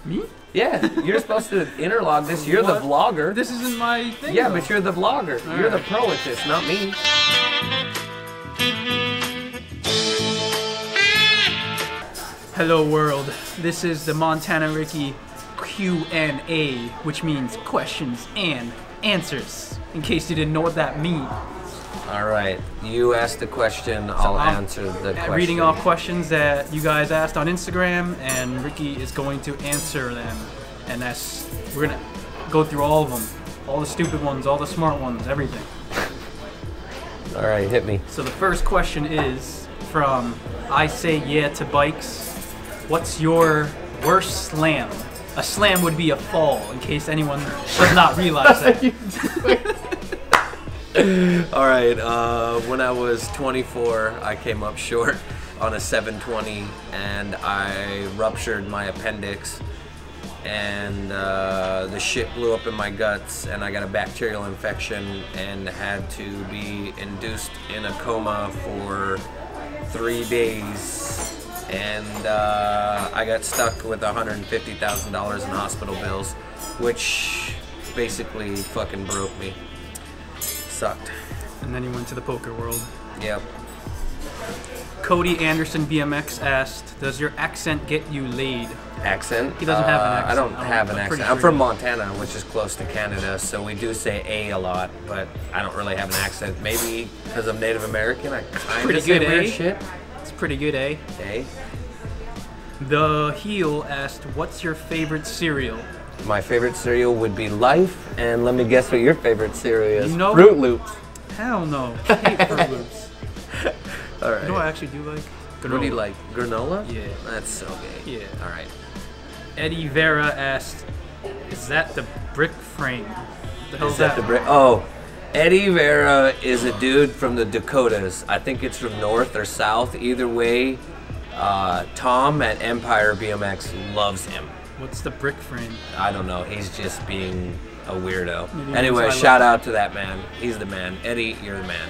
Me? Yeah, you're supposed to interlog this. You're the vlogger. This isn't my thing. Yeah, though. but you're the vlogger. You're the pro at this, not me. Hello world. This is the Montana Ricky Q&A, which means questions and answers. In case you didn't know what that means. All right, you asked the question, I'll answer the question. Reading off questions that you guys asked on Instagram, and Ricky is going to answer them. And we're gonna go through all of them, all the stupid ones, all the smart ones, everything. All right, hit me. So the first question is from I Say Yeah to Bikes. What's your worst slam? A slam would be a fall, in case anyone does not realize that. All right, when I was 24, I came up short on a 720 and I ruptured my appendix and the shit blew up in my guts and I got a bacterial infection and had to be induced in a coma for 3 days. And I got stuck with $150,000 in hospital bills, which basically fucking broke me. Sucked. And then he went to the poker world. Yep. Cody Anderson BMX asked, does your accent get you laid? Accent? He doesn't have an accent. I don't have an accent. I'm from Montana, which is close to Canada, so we do say a lot, but I don't really have an accent. Maybe because I'm Native American, I kind of say weird shit. It's pretty good, eh? Eh? The Heel asked, what's your favorite cereal? My favorite cereal would be Life, and let me guess what your favorite cereal is. You know, Fruit Loops. Hell no. I hate Fruit Loops. All right. You know what I actually do like? Granola. What do you like? Granola? Yeah. That's so gay. Yeah. All right. Eddie Vera asked, is that the brick frame? The hell Is that the brick? Oh, Eddie Vera is a dude from the Dakotas. I think it's from north or south. Either way, Tom at Empire BMX loves him. What's the brick frame? I don't know. He's just being a weirdo. Maybe Anyway, shout out to that man. He's the man. Eddie, you're the man.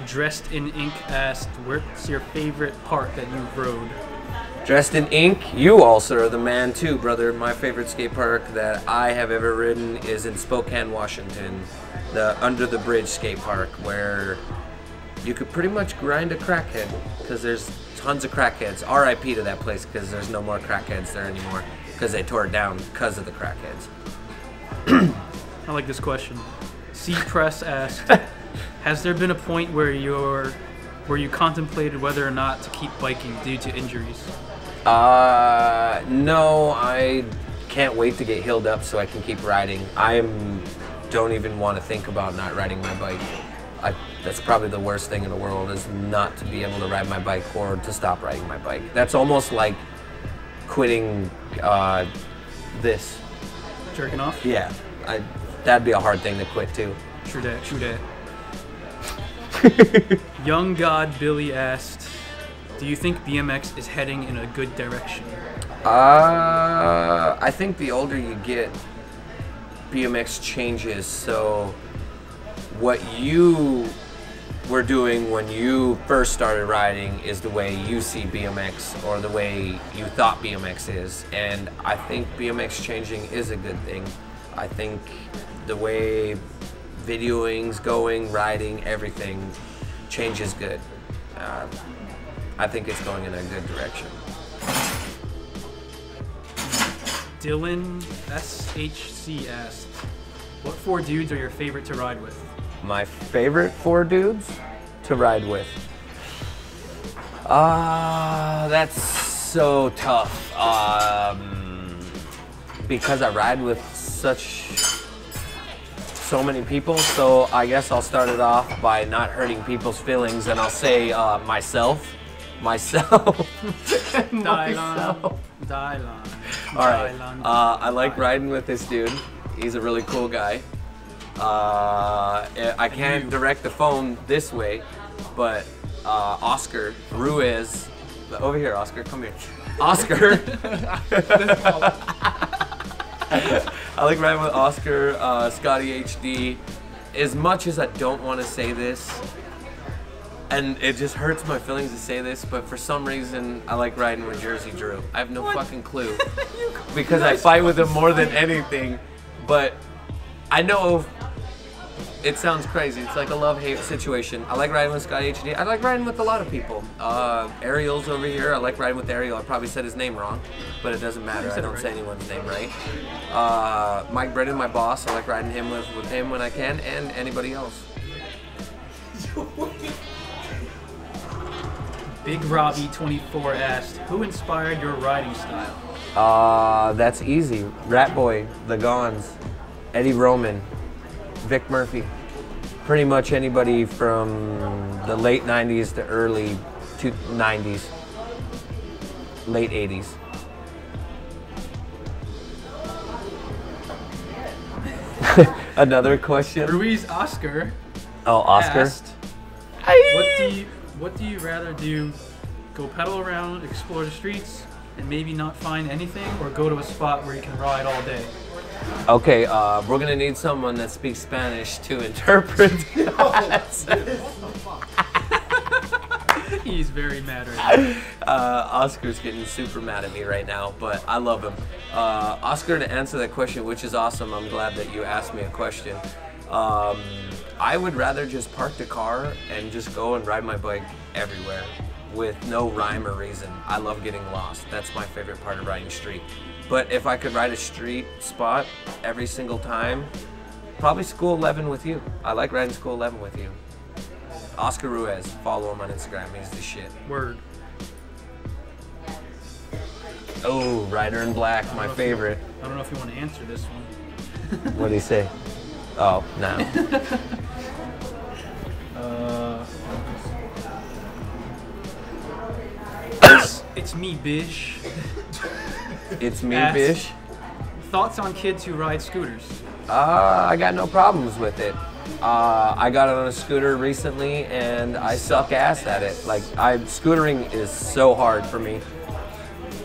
Dressed in Ink asked, what's your favorite park that you rode? Dressed in Ink, you also are the man too, brother. My favorite skate park that I have ever ridden is in Spokane, Washington. The Under the Bridge skate park, where you could pretty much grind a crackhead because there's tons of crackheads. RIP to that place because there's no more crackheads there anymore because they tore it down because of the crackheads. I like this question. C Press asked, has there been a point where you contemplated whether or not to keep biking due to injuries? No, I can't wait to get healed up so I can keep riding. Don't even want to think about not riding my bike. That's probably the worst thing in the world, is not to be able to ride my bike or to stop riding my bike. That's almost like quitting this. Jerking off? Yeah, that'd be a hard thing to quit too. True that, true that. Young God Billy asked, do you think BMX is heading in a good direction? I think the older you get, BMX changes. So what you were doing when you first started riding is the way you see BMX, or the way you thought BMX is. And I think BMX changing is a good thing. I think the way videoing's going, riding, everything, change is good. I think it's going in a good direction. Dylan SHC asked, what 4 dudes are your favorite to ride with? My favorite 4 dudes to ride with? That's so tough. Because I ride with so many people, so I guess I'll start it off by not hurting people's feelings, and I'll say myself. Dylan. All right. I like riding with this dude. He's a really cool guy. I can't direct the phone this way, but Oscar Ruiz. Over here, Oscar. Come here. Oscar. I like riding with Oscar, Scotty HD. As much as I don't want to say this, and it just hurts my feelings to say this, but for some reason I like riding with Jersey Drew. I have no fucking clue. because I fight with him more than anything. But I know it sounds crazy. It's like a love-hate situation. I like riding with Scotty HD. I like riding with a lot of people. Ariel's over here. I like riding with Ariel. I probably said his name wrong, but it doesn't matter. I don't say anyone's name right. Mike Brennan, my boss. I like riding him with him when I can, and anybody else. Big Robbie 24 asked, who inspired your riding style? That's easy. Rat Boy, The Gons, Eddie Roman, Vic Murphy. Pretty much anybody from the late 90s to early 90s, late 80s. Another question. Ruiz Oscar. Oh, Oscar. Asked, what do you rather do? Go pedal around, explore the streets, and maybe not find anything, or go to a spot where you can ride all day? Okay, we're gonna need someone that speaks Spanish to interpret that. He's very mad right now. Oscar's getting super mad at me right now, but I love him. Oscar, to answer that question, which is awesome, I'm glad that you asked me a question. I would rather just park the car and just go and ride my bike everywhere with no rhyme or reason. I love getting lost. That's my favorite part of riding street. But if I could ride a street spot every single time, probably School 11 with you. I like riding School 11 with you. Oscar Ruiz, follow him on Instagram, he's the shit. Word. Oh, Rider in Black, my favorite. I don't know if you want to answer this one. What did he say? Oh, no. It's me, Bish. It's me, Asked, Bish. Thoughts on kids who ride scooters? I got no problems with it. I got on a scooter recently and I suck ass at it. Like, scootering is so hard for me.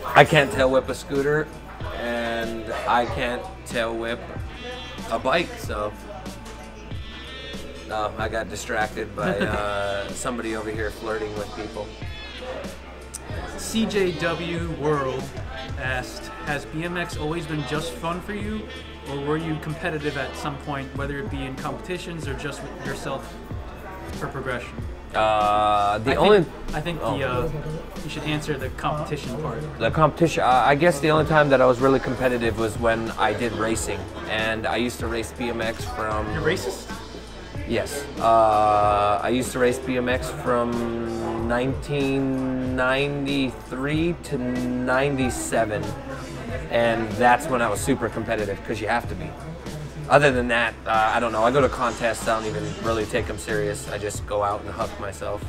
I can't tail whip a scooter and I can't tail whip a bike, so I got distracted by somebody over here flirting with people. CJW World asked, has BMX always been just fun for you, or were you competitive at some point, whether it be in competitions or just with yourself for progression? I think you should answer the competition part. The competition, I guess the only time that I was really competitive was when I did racing, and I used to race BMX from... You're racist? Yes. I used to race BMX from 1993 to 97, and that's when I was super competitive, because you have to be. Other than that, I don't know. I go to contests, I don't even really take them serious. I just go out and huck myself.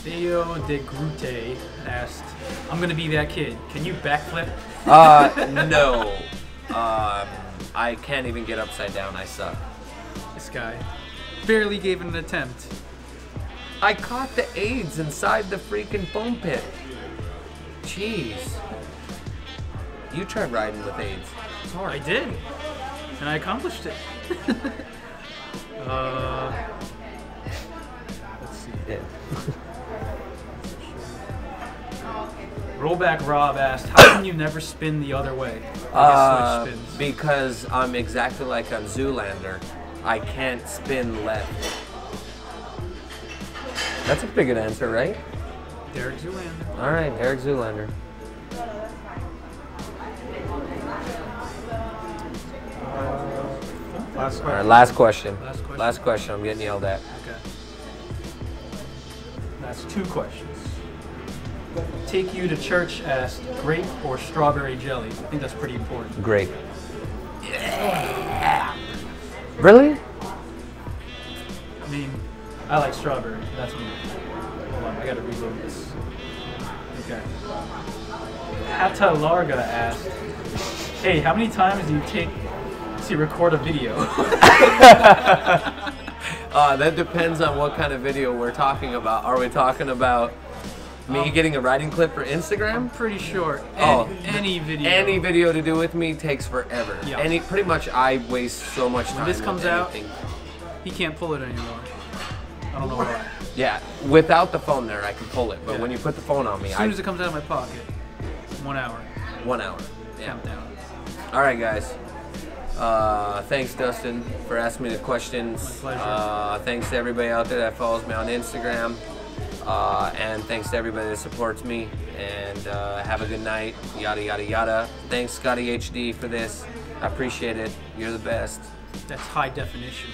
Theo de Grute asked, I'm going to be that kid. Can you backflip? No. I can't even get upside down. I suck. This guy barely gave it an attempt. I caught the AIDS inside the freaking foam pit. Jeez. You tried riding with AIDS. It's hard. I did. And I accomplished it. Let's see. Yeah. Rollback Rob asked, how come you never spin the other way? Switch spins. Because I'm exactly like on Zoolander. I can't spin left. That's a pretty good answer, right? Derek Zoolander. All right, Derek Zoolander. Last question. All right, last question. Last question. Last question. I'm getting yelled at. Okay. That's 2 questions. Take you to church asked, grape or strawberry jelly? I think that's pretty important. Grape. Yeah. Really? I mean, I like strawberry. That's me. Hold on, I gotta reload this. Okay. Hata Larga asked, hey, how many times do you take to record a video? That depends on what kind of video we're talking about. Are we talking about me getting a riding clip for Instagram? I'm pretty sure. Any video. Any video to do with me takes forever. Yeah. Pretty much I waste so much time. When this comes with out, anything. he can't pull it anymore. I don't know why. Yeah, without the phone there, I can pull it. But when you put the phone on me, as soon as it comes out of my pocket, 1 hour. 1 hour. Yeah. Countdown. All right, guys. Thanks, Dustin, for asking me the questions. My pleasure. Thanks to everybody out there that follows me on Instagram. And thanks to everybody that supports me. And have a good night. Yada, yada, yada. Thanks, Scotty HD, for this. I appreciate it. You're the best. That's high definition.